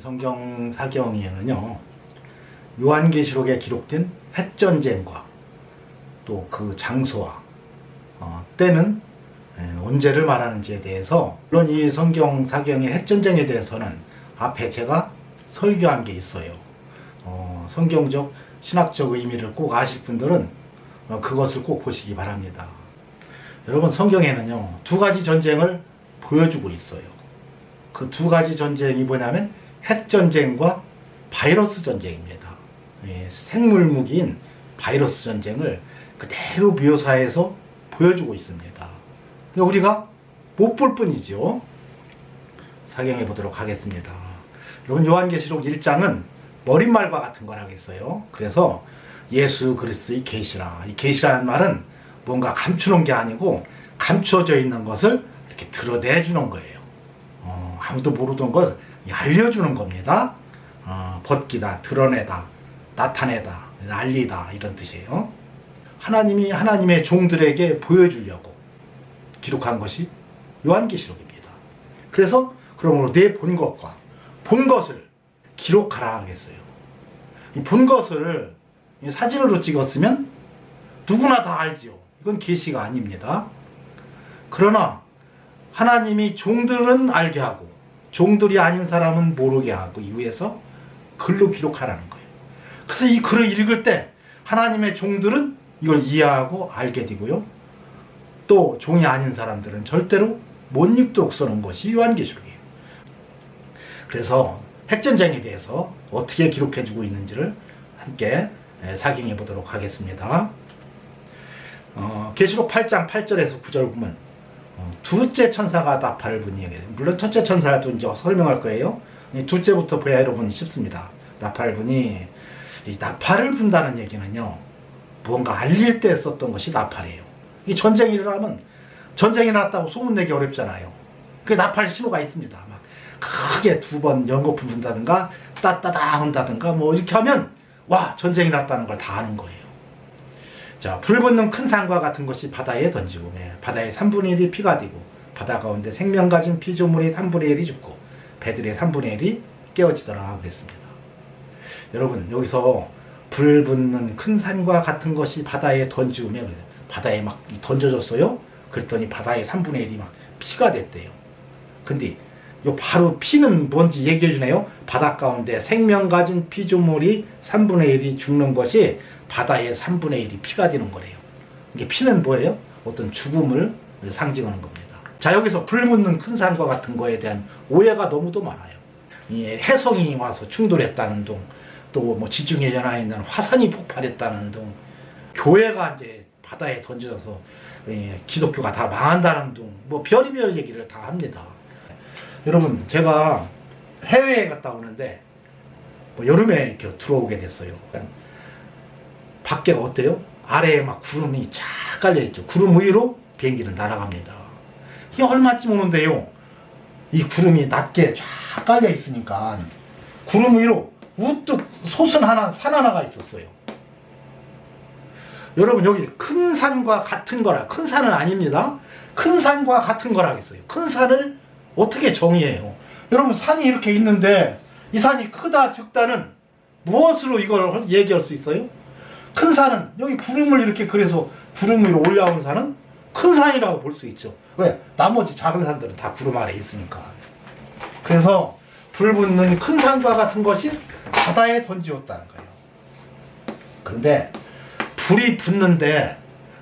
성경 사경에는요, 요한계시록에 기록된 핵전쟁과 또 그 장소와 때는 언제를 말하는지에 대해서, 물론 이 성경 사경의 핵전쟁에 대해서는 앞에 제가 설교한 게 있어요. 성경적 신학적 의미를 꼭 아실 분들은 그것을 꼭 보시기 바랍니다. 여러분, 성경에는요 두 가지 전쟁을 보여주고 있어요. 그 두 가지 전쟁이 뭐냐면 핵전쟁과 바이러스 전쟁입니다. 생물 무기인 바이러스 전쟁을 그대로 묘사해서 보여주고 있습니다. 우리가 못 볼 뿐이죠. 사경해 보도록 하겠습니다. 여러분, 요한계시록 1장은 머릿말과 같은 거라겠어요. 그래서 예수 그리스도의 계시라, 이 계시라는 말은 뭔가 감추는 게 아니고 감추어져 있는 것을 이렇게 드러내주는 거예요. 아무도 모르던 걸 알려주는 겁니다. 벗기다, 드러내다, 나타내다, 알리다, 이런 뜻이에요. 하나님이 하나님의 종들에게 보여주려고 기록한 것이 요한계시록입니다. 그래서 그러므로 내 본 것과 본 것을 기록하라 하겠어요. 이 본 것을 사진으로 찍었으면 누구나 다 알지요. 이건 계시가 아닙니다. 그러나 하나님이 종들은 알게 하고 종들이 아닌 사람은 모르게 하고 이후에서 글로 기록하라는 거예요. 그래서 이 글을 읽을 때 하나님의 종들은 이걸 이해하고 알게 되고요, 또 종이 아닌 사람들은 절대로 못 읽도록 써놓은 것이 요한계시록이에요. 그래서 핵전쟁에 대해서 어떻게 기록해주고 있는지를 함께 사경해 보도록 하겠습니다. 계시록 8장 8절에서 9절 보면 둘째 천사가 나팔을 부니, 물론 첫째 천사도 이제 설명할 거예요. 둘째부터 보야 여러분 쉽습니다. 나팔을 부니, 이 나팔을 분다는 얘기는요, 무언가 알릴 때 썼던 것이 나팔이에요. 이 전쟁이 일어나면, 전쟁이 났다고 소문내기 어렵잖아요. 그 나팔 신호가 있습니다. 막 크게 두 번 연거푸 분다든가 따따다 한다든가 뭐 이렇게 하면 와, 전쟁이 났다는 걸 다 아는 거예요. 자, 불 붙는 큰 산과 같은 것이 바다에 던지고, 바다의 3분의 1이 피가 되고, 바다 가운데 생명 가진 피조물의 3분의 1이 죽고, 배들의 3분의 1이 깨어지더라 그랬습니다. 여러분, 여기서 불 붙는 큰 산과 같은 것이 바다에 던지우면, 바다에 막 던져졌어요. 그랬더니 바다의 3분의 1이 막 피가 됐대요. 근데 요 바로 피는 뭔지 얘기해 주네요. 바다 가운데 생명 가진 피조물이 3분의 1이 죽는 것이 바다의 3분의 1이 피가 되는 거래요. 이게 피는 뭐예요? 어떤 죽음을 상징하는 겁니다. 자, 여기서 불 붙는 큰 산과 같은 거에 대한 오해가 너무도 많아요. 해성이 와서 충돌했다는 둥, 또 뭐 지중해 연안에 있는 화산이 폭발했다는 둥, 교회가 이제 바다에 던져져서 기독교가 다 망한다는 둥, 뭐 별의별 얘기를 다 합니다. 여러분, 제가 해외에 갔다 오는데 뭐 여름에 이렇게 들어오게 됐어요. 밖에가 어때요? 아래에 막 구름이 쫙 깔려있죠. 구름 위로 비행기는 날아갑니다. 이게 얼마쯤 오는데요, 이 구름이 낮게 쫙 깔려있으니까 구름 위로 우뚝 솟은 산 하나가 있었어요. 여러분, 여기 큰 산과 같은 거라, 큰 산은 아닙니다. 큰 산과 같은 거라 했어요. 큰 산을 어떻게 정의해요? 여러분, 산이 이렇게 있는데 이 산이 크다 적다는 무엇으로 이걸 얘기할 수 있어요? 큰 산은, 여기 구름을 이렇게 그래서 구름 위로 올라온 산은 큰 산이라고 볼 수 있죠. 왜? 나머지 작은 산들은 다 구름 아래 있으니까. 그래서 불 붙는 큰 산과 같은 것이 바다에 던지었다는 거예요. 그런데 불이 붙는데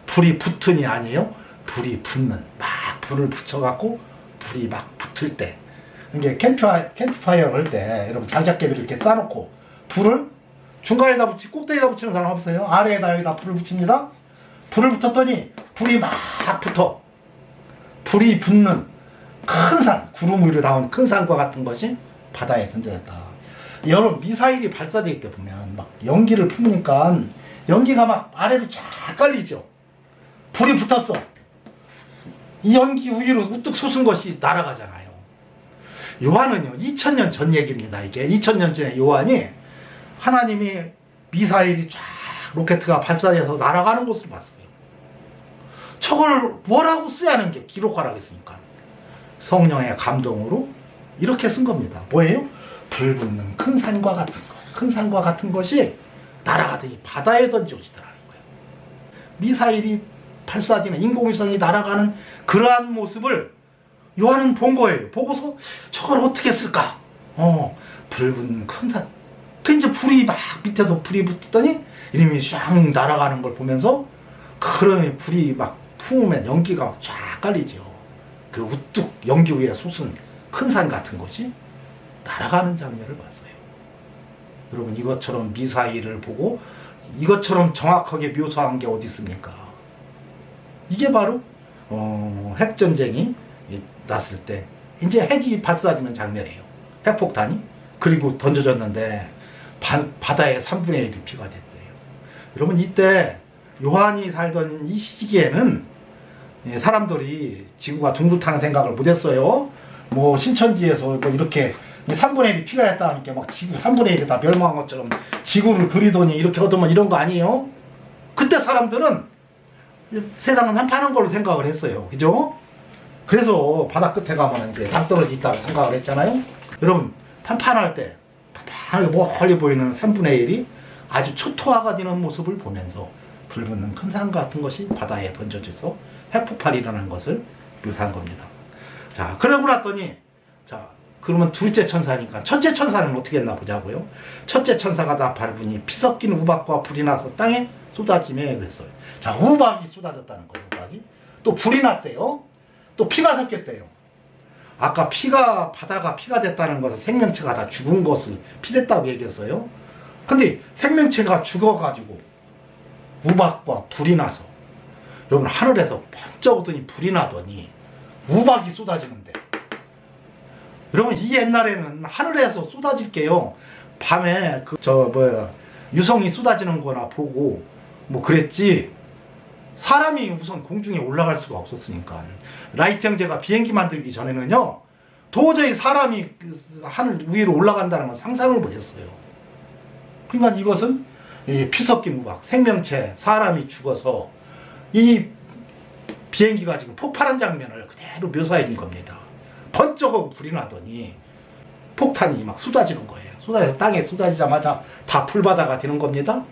불이 붙으니 아니에요? 불이 붙는, 막 불을 붙여갖고 불이 막 붙을 때, 이게 캠프파이어를 할 때 여러분 장작개비를 이렇게 싸놓고 불을 중간에다 붙이고 꼭대기에다 붙이는 사람 없어요? 아래에다 여기다 불을 붙입니다. 불을 붙였더니 불이 막 붙어. 불이 붙는 큰 산, 구름 위로 나온 큰 산과 같은 것이 바다에 던져졌다. 여러분, 미사일이 발사될 때 보면 막 연기를 품으니까 연기가 막 아래로 쫙 깔리죠. 불이 붙었어. 이 연기 위로 우뚝 솟은 것이 날아가잖아요. 요한은요, 2000년 전 얘기입니다. 이게 2000년 전에 요한이 하나님이 미사일이 쫙 로켓가 발사돼서 날아가는 것을 봤어요. 저걸 뭐라고 쓰야는 게 기록하라겠습니까? 성령의 감동으로 이렇게 쓴 겁니다. 뭐예요? 불붙는 큰 산과 같은 것, 큰 산과 같은 것이 날아가더니 바다에 던져지더라는 거예요. 미사일이 발사되는 인공위성이 날아가는 그러한 모습을 요한은 본 거예요. 보고서 저걸 어떻게 했을까? 불붙는 큰 산. 그 이제 불이 막 밑에서 불이 붙더니 이름이 쫙 날아가는 걸 보면서 그러면 불이 막 품으면 연기가 쫙 깔리죠. 그 우뚝 연기 위에 솟은 큰 산 같은 것이 날아가는 장면을 봤어요. 여러분 이것처럼 미사일을 보고 이것처럼 정확하게 묘사한 게 어디 있습니까? 이게 바로 핵전쟁이 났을 때 이제 핵이 발사되는 장면이에요. 핵폭탄이 그리고 던져졌는데 바다의 3분의 1이 피가 됐대요. 여러분 이때 요한이 살던 이 시기에는 사람들이 지구가 둥글다는 생각을 못했어요. 뭐 신천지에서 뭐 이렇게 3분의 1이 피가 됐다니까 막 지구 3분의 1이 다 멸망한 것처럼 지구를 그리더니 이렇게 얻으면 이런 거 아니에요? 그때 사람들은 세상은 한판한 걸로 생각을 했어요. 그죠? 그래서 바다 끝에 가면 이제 낭떠러지 있다고 생각을 했잖아요. 여러분 판판할 때 판판하게 멀리 보이는 3분의 1이 아주 초토화가 되는 모습을 보면서 불붙는 큰 산 같은 것이 바다에 던져져서 핵폭발이 일어난 것을 묘사한 겁니다. 자, 그러고 났더니 자, 그러면 둘째 천사니까 첫째 천사는 어떻게 했나 보자고요. 첫째 천사가 나팔을 부니 피 섞인 우박과 불이 나서 땅에 쏟아지며 그랬어요. 자, 우박이 쏟아졌다는 거예요. 우박이. 또 불이 났대요. 또 피가 섞였대요. 아까 바다가 피가 됐다는 것은 생명체가 다 죽은 것을 피됐다고 얘기했어요. 근데 생명체가 죽어가지고 우박과 불이 나서 여러분 하늘에서 번쩍 오더니 불이 나더니 우박이 쏟아지는데 여러분 이 옛날에는 하늘에서 쏟아질 게요 밤에 유성이 쏟아지는 거나 보고 뭐 그랬지 사람이 우선 공중에 올라갈 수가 없었으니까 라이트 형제가 비행기 만들기 전에는요 도저히 사람이 하늘 위로 올라간다는 건 상상을 못했어요. 그러니까 이것은 피 섞인 우박, 생명체, 사람이 죽어서 이 비행기가 지금 폭발한 장면을 그대로 묘사해 준 겁니다. 번쩍하고 불이 나더니 폭탄이 막 쏟아지는 거예요. 쏟아져서 땅에 쏟아지자마자 다 불바다가 되는 겁니다.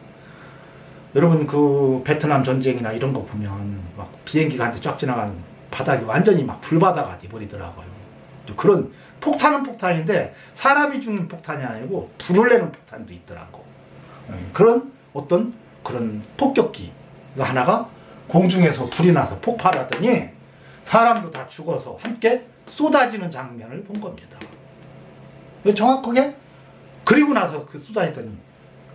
여러분 그 베트남 전쟁이나 이런 거 보면 막 비행기가 한테 쫙 지나가는 바닥이 완전히 막 불바다가 돼버리더라고요. 그런 폭탄은 폭탄인데 사람이 죽는 폭탄이 아니고 불을 내는 폭탄도 있더라고. 그런 어떤 그런 폭격기 하나가 공중에서 불이 나서 폭발하더니 사람도 다 죽어서 함께 쏟아지는 장면을 본 겁니다. 정확하게 그리고 나서 그 쏟아지더니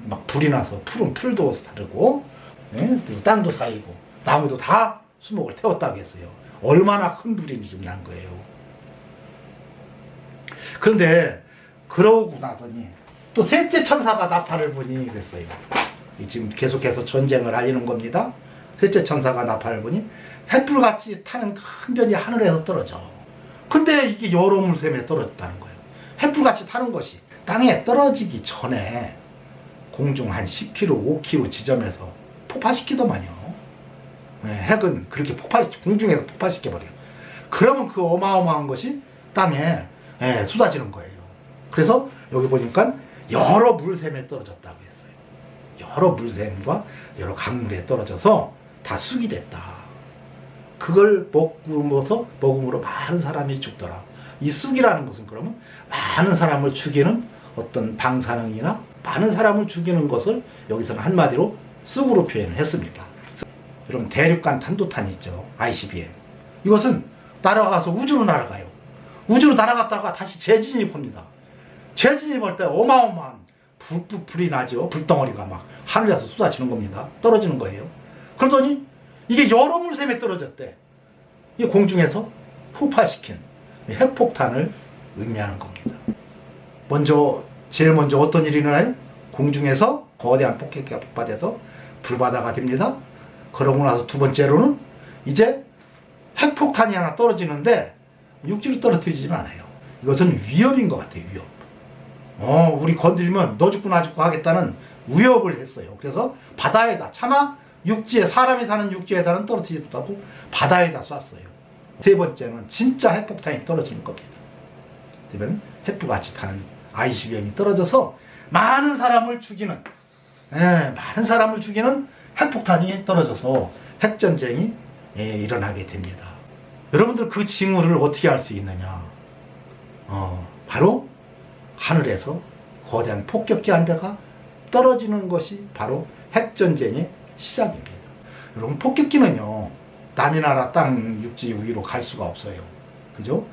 막 불이 나서 푸른 풀도 사르고 그리고 땅도 사이고 나무도 다 수목을 태웠다고 했어요. 얼마나 큰 불이 지금 난 거예요. 그런데 그러고 나더니 또 셋째 천사가 나팔을 부니 그랬어요. 지금 계속해서 전쟁을 알리는 겁니다. 셋째 천사가 나팔을 부니 햇불같이 타는 큰 별이 하늘에서 떨어져. 근데 이게 여러 물샘에 떨어졌다는 거예요. 햇불같이 타는 것이 땅에 떨어지기 전에 공중 한 10km, 5km 지점에서 폭파시키더만요. 핵은 그렇게 공중에서 폭발시켜버려요. 그러면 그 어마어마한 것이 땅에 쏟아지는 거예요. 그래서 여기 보니까 여러 물샘에 떨어졌다고 했어요. 여러 물샘과 여러 강물에 떨어져서 다 쑥이 됐다. 그걸 먹음으로 많은 사람이 죽더라. 이 쑥이라는 것은 그러면 많은 사람을 죽이는 어떤 방사능이나 많은 사람을 죽이는 것을 여기서는 한마디로 쑥으로 표현을 했습니다. 여러분 대륙간 탄도탄이 있죠. ICBM. 이것은 날아가서 우주로 날아가요. 우주로 날아갔다가 다시 재진입합니다. 재진입할 때 어마어마한 불이 나죠. 불덩어리가 막 하늘에서 쏟아지는 겁니다. 떨어지는 거예요. 그러더니 이게 여러 물샘에 떨어졌대. 이 공중에서 폭발시킨 핵폭탄을 의미하는 겁니다. 제일 먼저 어떤 일이 일어나요? 공중에서 거대한 폭격기가 폭발해서 불바다가 됩니다. 그러고 나서 두 번째로는 이제 핵폭탄이 하나 떨어지는데 육지로 떨어뜨리지는 않아요. 이것은 위협인 것 같아요. 위협. 우리 건드리면 너 죽고 나 죽고 하겠다는 위협을 했어요. 그래서 바다에다 차마 육지에 사람이 사는 육지에다는 떨어뜨리지 못하고 바다에다 쐈어요. 세 번째는 진짜 핵폭탄이 떨어지는 겁니다. 그러면 햇불같이 타는 ICBM이 떨어져서 많은 사람을 죽이는 핵폭탄이 떨어져서 핵전쟁이 일어나게 됩니다. 여러분들 그 징후를 어떻게 알 수 있느냐? 바로 하늘에서 거대한 폭격기 한 대가 떨어지는 것이 바로 핵전쟁의 시작입니다. 여러분, 폭격기는요, 남의 나라 땅 육지 위로 갈 수가 없어요. 그죠?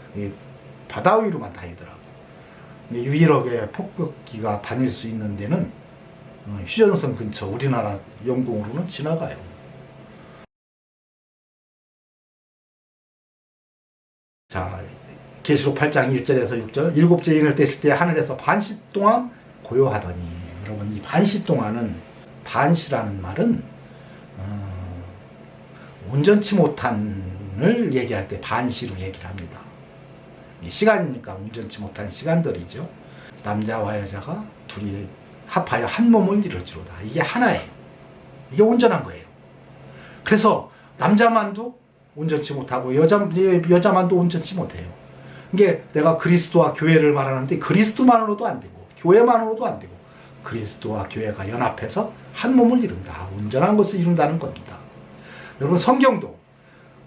바다 위로만 다니더라고. 유일하게 폭격기가 다닐 수 있는 데는 휴전선 근처 우리나라 영공으로는 지나가요. 자, 계시록 8장 1절에서 6절, 일곱째 인을 떼실 때 하늘에서 반시 동안 고요하더니, 여러분, 이 반시 동안은, 반시라는 말은 온전치 못한을 얘기할 때 반시로 얘기를 합니다. 시간이니까 온전치 못한 시간들이죠. 남자와 여자가 둘이 합하여 한 몸을 이룰지로다. 이게 하나예요. 이게 온전한 거예요. 그래서 남자만도 온전치 못하고 여자만도 온전치 못해요. 이게 내가 그리스도와 교회를 말하는데 그리스도만으로도 안 되고 교회만으로도 안 되고 그리스도와 교회가 연합해서 한 몸을 이룬다. 온전한 것을 이룬다는 겁니다. 여러분, 성경도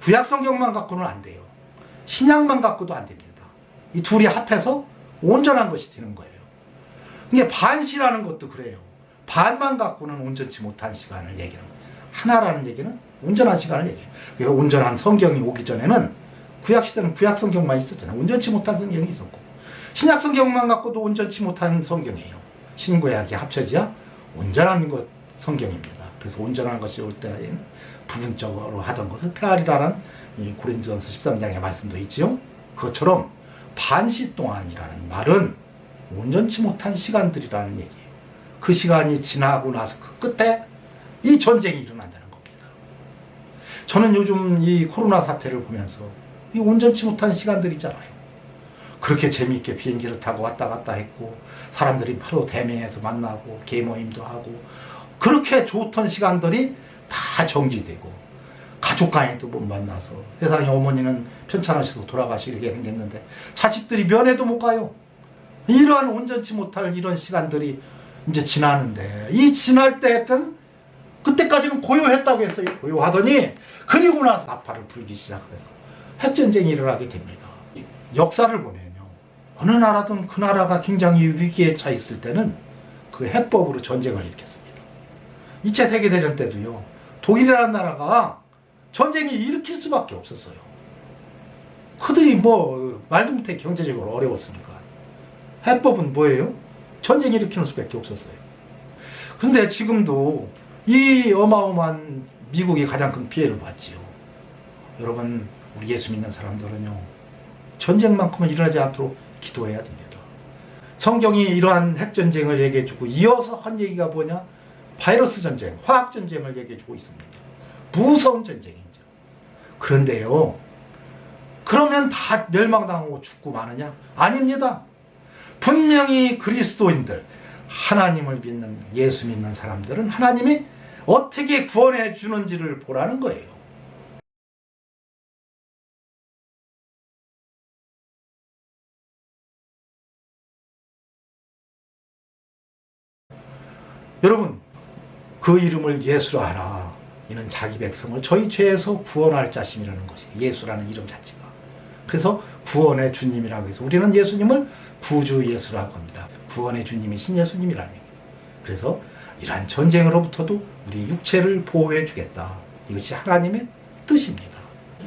구약 성경만 갖고는 안 돼요. 신약만 갖고도 안 됩니다. 이 둘이 합해서 온전한 것이 되는 거예요. 이게 반시라는 것도 그래요. 반만 갖고는 온전치 못한 시간을 얘기하는 거예요. 하나라는 얘기는 온전한 시간을 얘기해요. 그래서 온전한 성경이 오기 전에는 구약시대는 구약 성경만 있었잖아요. 온전치 못한 성경이 있었고, 신약 성경만 갖고도 온전치 못한 성경이에요. 신구약이 합쳐져야 온전한 것 성경입니다. 그래서 온전한 것이 올 때에는 부분적으로 하던 것을 폐하리라는 이 고린도전서 13장의 말씀도 있지요. 그것처럼 반시 동안이라는 말은 온전치 못한 시간들이라는 얘기예요. 그 시간이 지나고 나서 그 끝에 이 전쟁이 일어난다는 겁니다. 저는 요즘 이 코로나 사태를 보면서 이 온전치 못한 시간들이잖아요. 그렇게 재미있게 비행기를 타고 왔다 갔다 했고, 사람들이 바로 대면에서 만나고 개모임도 하고, 그렇게 좋던 시간들이 다 정지되고, 가족 간에도 못 만나서, 세상에 어머니는 편찮으셔서 돌아가시게 생겼는데 자식들이 면회도 못 가요. 이러한 온전치 못할 이런 시간들이 이제 지나는데, 이 지날 때는 그때까지는 고요했다고 했어요. 고요하더니 그리고 나서 나팔을 불기 시작해서 핵전쟁이 일어나게 됩니다. 역사를 보면요, 어느 나라든 그 나라가 굉장히 위기에 처해 있을 때는 그 해법으로 전쟁을 일으켰습니다. 2차 세계대전 때도요, 독일이라는 나라가 전쟁이 일으킬 수밖에 없었어요. 그들이 말도 못해 경제적으로 어려웠으니까. 해법은 뭐예요? 전쟁 일으키는 수밖에 없었어요. 근데 지금도 이 어마어마한 미국이 가장 큰 피해를 봤지요. 여러분, 우리 예수 믿는 사람들은요, 전쟁만큼은 일어나지 않도록 기도해야 됩니다. 성경이 이러한 핵전쟁을 얘기해주고, 이어서 한 얘기가 뭐냐? 바이러스 전쟁, 화학 전쟁을 얘기해주고 있습니다. 무서운 전쟁이죠. 그런데요, 그러면 다 멸망당하고 죽고 마느냐? 아닙니다. 분명히 그리스도인들, 하나님을 믿는, 예수 믿는 사람들은 하나님이 어떻게 구원해 주는지를 보라는 거예요. 여러분, 그 이름을 예수라 하라. 이는 자기 백성을 저희 죄에서 구원할 자심이라는 것이 예수라는 이름 자체가. 그래서 구원의 주님이라고 해서 우리는 예수님을 구주 예수라고 합니다. 구원의 주님이 신예수님이라는 얘기예요. 그래서 이러한 전쟁으로부터도 우리 육체를 보호해 주겠다. 이것이 하나님의 뜻입니다.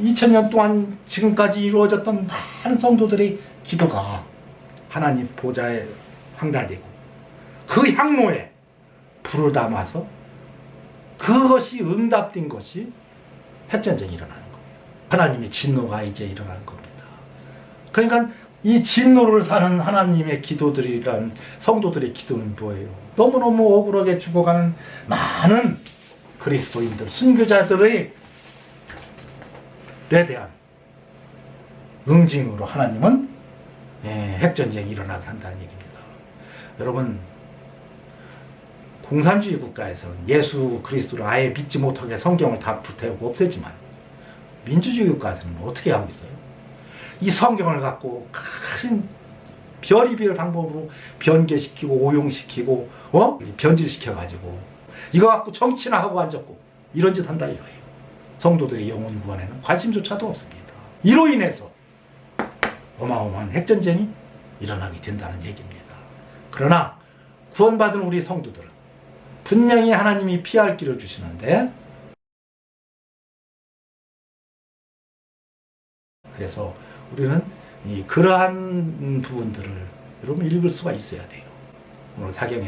2000년 동안 지금까지 이루어졌던 많은 성도들의 기도가 하나님 보좌에 상달되고, 그 향로에 불을 담아서 그것이 응답된 것이 핵전쟁이 일어나는 거예요. 하나님의 진노가 이제 일어나는 겁니다. 그러니까 이 진노를 사는 하나님의 기도들이란, 성도들의 기도는 뭐예요? 너무너무 억울하게 죽어가는 많은 그리스도인들, 순교자들에 대한 응징으로 하나님은 핵전쟁이 일어나게 한다는 얘기입니다. 여러분, 공산주의 국가에서는 예수 그리스도를 아예 믿지 못하게 성경을 다 불태우고 없애지만, 민주주의 국가에서는 어떻게 하고 있어요? 이 성경을 갖고 큰 별의별 방법으로 변개시키고 오용시키고 변질시켜가지고 이거 갖고 정치나 하고 앉았고 이런 짓 한다 이거예요. 성도들의 영혼 구원에는 관심조차도 없습니다. 이로 인해서 어마어마한 핵전쟁이 일어나게 된다는 얘기입니다. 그러나 구원받은 우리 성도들은 분명히 하나님이 피할 길을 주시는데, 그래서 우리는 그러한 부분들을 여러분 읽을 수가 있어야 돼요. 오늘 사경에